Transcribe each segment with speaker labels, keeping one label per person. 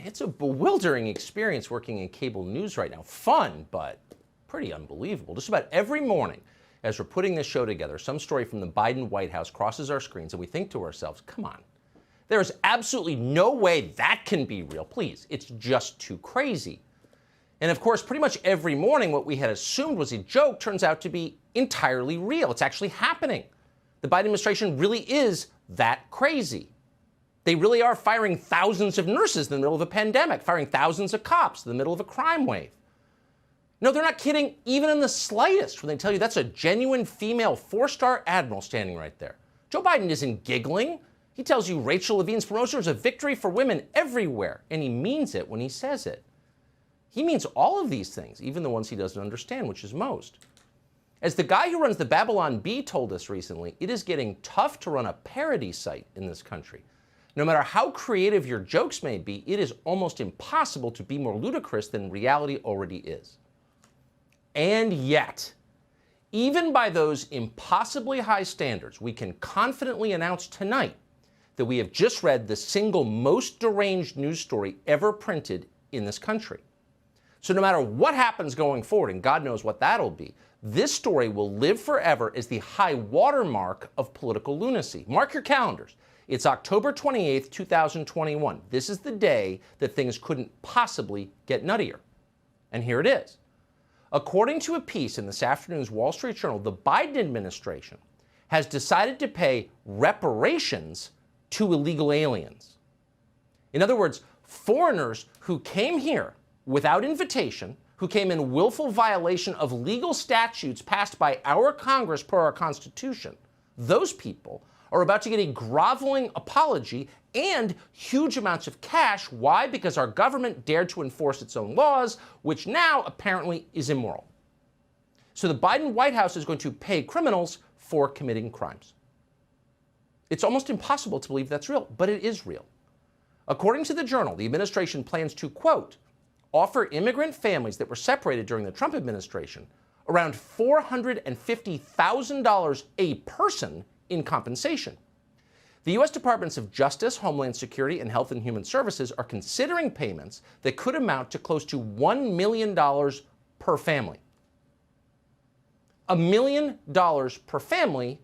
Speaker 1: It's a bewildering experience working in cable news right now. Fun, but pretty unbelievable. Just about every morning, as we're putting this show together, some story from the Biden White House crosses our screens, and we think to ourselves, come on, there is absolutely no way that can be real. Please, it's just too crazy. And of course, pretty much every morning, what we had assumed was a joke turns out to be entirely real. It's actually happening. The Biden administration really is that crazy. They really are firing thousands of nurses in the middle of a pandemic, firing thousands of cops in the middle of a crime wave. No, they're not kidding even in the slightest when they tell you that's a genuine female four-star admiral standing right there. Joe Biden isn't giggling. He tells you Rachel Levine's promotion is a victory for women everywhere, and he means it when he says it. He means all of these things, even the ones he doesn't understand, which is most. As the guy who runs the Babylon Bee told us recently, it is getting tough to run a parody site in this country. No matter how creative your jokes may be, it is almost impossible to be more ludicrous than reality already is. And yet, even by those impossibly high standards, we can confidently announce tonight that we have just read the single most deranged news story ever printed in this country. So no matter what happens going forward, and God knows what that'll be, this story will live forever as the high watermark of political lunacy. Mark your calendars. It's October 28th, 2021. This is the day that things couldn't possibly get nuttier. And here it is. According to a piece in this afternoon's Wall Street Journal, the Biden administration has decided to pay reparations to illegal aliens. In other words, foreigners who came here without invitation, who came in willful violation of legal statutes passed by our Congress per our Constitution, those people are about to get a groveling apology and huge amounts of cash. Why? Because our government dared to enforce its own laws, which now apparently is immoral. So the Biden White House is going to pay criminals for committing crimes. It's almost impossible to believe that's real, but it is real. According to the Journal, the administration plans to, quote, offer immigrant families that were separated during the Trump administration around $450,000 a person in compensation. The U.S. Departments of Justice, Homeland Security, and Health and Human Services are considering payments that could amount to close to $1 million per family. $1 million per family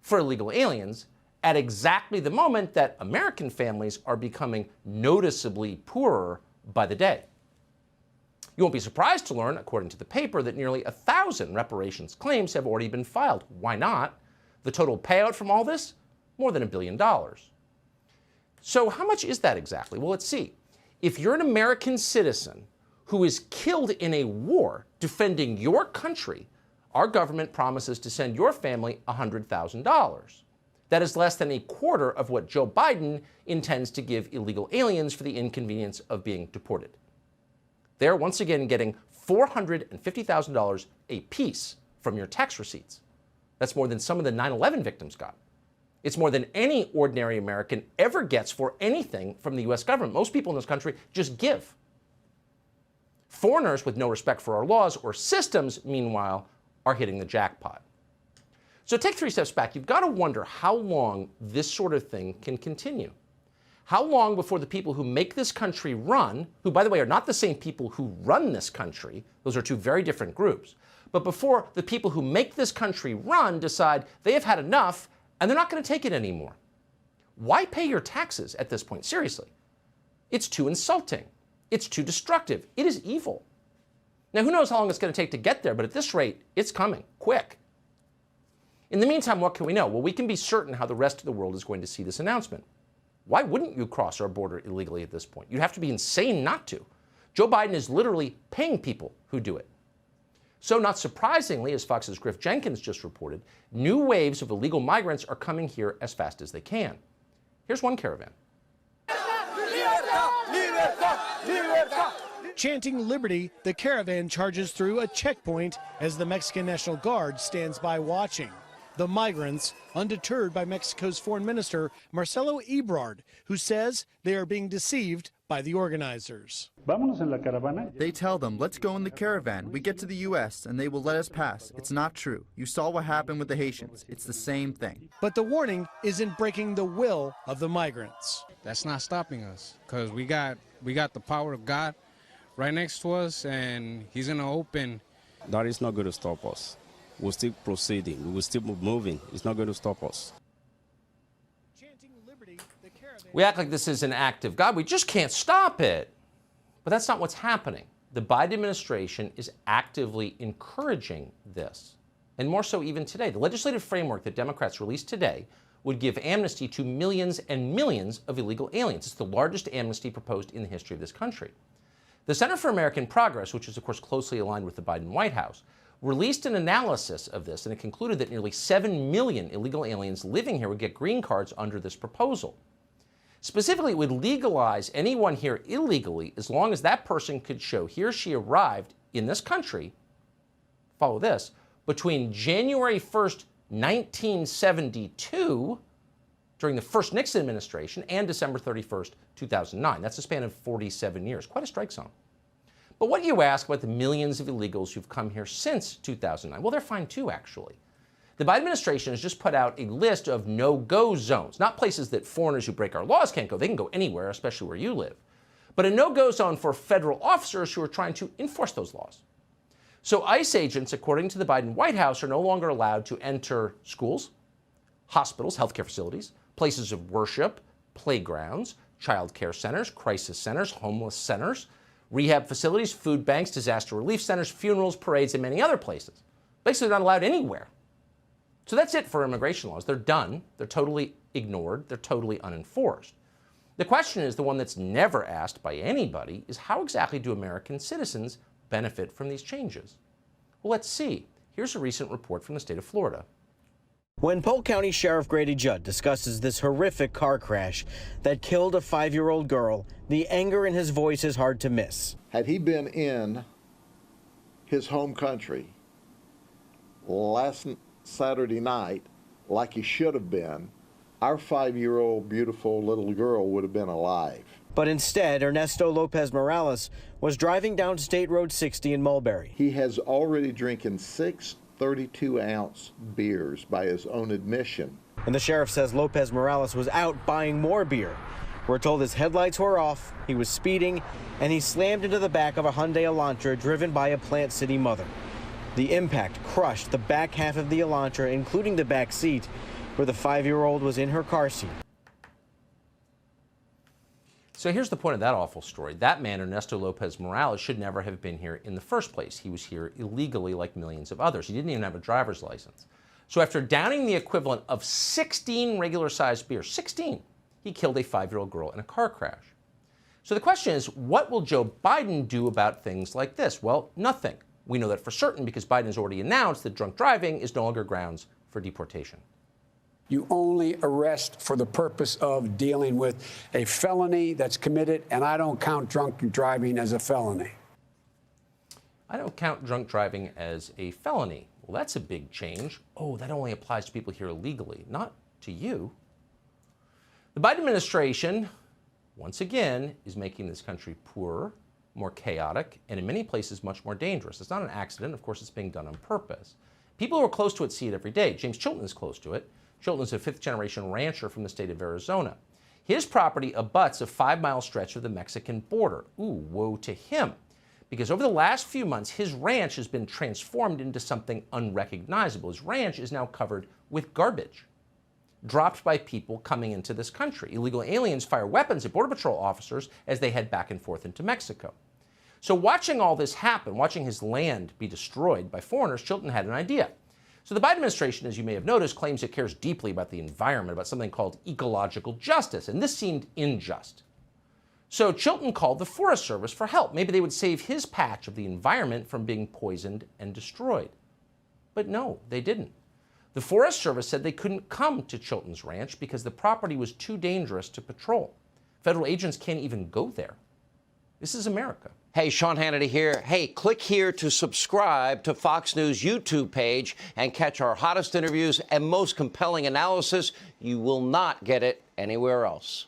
Speaker 1: for illegal aliens at exactly the moment that American families are becoming noticeably poorer by the day. You won't be surprised to learn, according to the paper, that nearly 1,000 reparations claims have already been filed. Why not? The total payout from all this? More than $1 billion. So how much is that exactly? Well, let's see. If you're an American citizen who is killed in a war defending your country, our government promises to send your family $100,000. That is less than a quarter of what Joe Biden intends to give illegal aliens for the inconvenience of being deported. They're once again getting $450,000 a piece from your tax receipts. That's more than some of the 9/11 victims got. It's more than any ordinary American ever gets for anything from the U.S. government. Most people in this country just give. Foreigners with no respect for our laws or systems, meanwhile, are hitting the jackpot. So take 3 steps back. You've got to wonder how long this sort of thing can continue. How long before the people who make this country run, who, by the way, are not the same people who run this country, those are two very different groups, but before the people who make this country run decide they have had enough and they're not going to take it anymore. Why pay your taxes at this point? Seriously. It's too insulting. It's too destructive. It is evil. Now, who knows how long it's going to take to get there, but at this rate, it's coming, quick. In the meantime, what can we know? Well, we can be certain how the rest of the world is going to see this announcement. Why wouldn't you cross our border illegally at this point? You'd have to be insane not to. Joe Biden is literally paying people who do it. So not surprisingly, as Fox's Griff Jenkins just reported, new waves of illegal migrants are coming here as fast as they can. Here's one caravan.
Speaker 2: Chanting liberty, the caravan charges through a checkpoint as the Mexican National Guard stands by watching. The migrants, undeterred by Mexico's Foreign Minister Marcelo Ebrard, who says they are being deceived by the organizers.
Speaker 3: They tell them, let's go in the caravan. We get to the U.S. and they will let us pass. It's not true. You saw what happened with the Haitians. It's the same thing.
Speaker 2: But the warning isn't breaking the will of the migrants.
Speaker 4: That's not stopping us because we got We got the power of God right next to us, and he's going to open.
Speaker 5: That is not going to stop us. We're still proceeding. We will still moving. It's not going to stop us.
Speaker 1: We act like this is an act of God. We just can't stop it. But that's not what's happening. The Biden administration is actively encouraging this, and more so even today. The legislative framework that Democrats released today would give amnesty to millions and millions of illegal aliens. It's the largest amnesty proposed in the history of this country. The Center for American Progress, which is, of course, closely aligned with the Biden White House, released an analysis of this, and it concluded that nearly 7 million illegal aliens living here would get green cards under this proposal. Specifically, it would legalize anyone here illegally as long as that person could show he or she arrived in this country, follow this, between January 1st, 1972, during the first Nixon administration, and December 31st, 2009. That's a span of 47 years. Quite a strike zone. But what do you ask about the millions of illegals who've come here since 2009? Well, they're fine too, actually. The Biden administration has just put out a list of no-go zones, not places that foreigners who break our laws can't go. They can go anywhere, especially where you live. But a no-go zone for federal officers who are trying to enforce those laws. So ICE agents, according to the Biden White House, are no longer allowed to enter schools, hospitals, healthcare facilities, places of worship, playgrounds, child care centers, crisis centers, homeless centers, rehab facilities, food banks, disaster relief centers, funerals, parades, and many other places. Basically, they're not allowed anywhere. So that's it for immigration laws. They're done. They're totally ignored. They're totally unenforced. The question is, the one that's never asked by anybody, is how exactly do American citizens benefit from these changes? Well, let's see. Here's a recent report from the state of Florida.
Speaker 6: When Polk County Sheriff Grady Judd discusses this horrific car crash that killed a 5-year-old girl, the anger in his voice is hard to miss.
Speaker 7: Had he been in his home country last Saturday night, like he should have been, our 5-year-old beautiful little girl would have been alive.
Speaker 6: But instead, Ernesto Lopez Morales was driving down State Road 60 in Mulberry.
Speaker 7: He has already drinking 6 32-ounce beers by his own admission.
Speaker 6: And the sheriff says Lopez Morales was out buying more beer. We're told his headlights were off, he was speeding, and he slammed into the back of a Hyundai Elantra driven by a Plant City mother. The impact crushed the back half of the Elantra, including the back seat, where the 5-year-old was in her car seat.
Speaker 1: So here's the point of that awful story. That man, Ernesto Lopez Morales, should never have been here in the first place. He was here illegally like millions of others. He didn't even have a driver's license. So after downing the equivalent of 16 regular-sized beers, 16, he killed a 5-year-old girl in a car crash. So the question is, what will Joe Biden do about things like this? Well, nothing. We know that for certain because Biden has already announced that drunk driving is no longer grounds for deportation.
Speaker 8: You only arrest for the purpose of dealing with a felony that's committed, and I don't count drunk driving as a felony.
Speaker 1: I don't count drunk driving as a felony. Well, that's a big change. Oh, that only applies to people here illegally, not to you. The Biden administration, once again, is making this country poorer, more chaotic, and in many places much more dangerous. It's not an accident. Of course, it's being done on purpose. People who are close to it see it every day. James Chilton is close to it. Chilton is a 5th-generation rancher from the state of Arizona. His property abuts a 5-mile stretch of the Mexican border. Ooh, woe to him. Because over the last few months, his ranch has been transformed into something unrecognizable. His ranch is now covered with garbage dropped by people coming into this country. Illegal aliens fire weapons at Border Patrol officers as they head back and forth into Mexico. So watching all this happen, watching his land be destroyed by foreigners, Chilton had an idea. So the Biden administration, as you may have noticed, claims it cares deeply about the environment, about something called ecological justice, and this seemed unjust. So Chilton called the Forest Service for help. Maybe they would save his patch of the environment from being poisoned and destroyed. But no, they didn't. The Forest Service said they couldn't come to Chilton's ranch because the property was too dangerous to patrol. Federal agents can't even go there. This is America.
Speaker 9: Hey, Sean Hannity here. Hey, click here to subscribe to Fox News YouTube page and catch our hottest interviews and most compelling analysis. You will not get it anywhere else.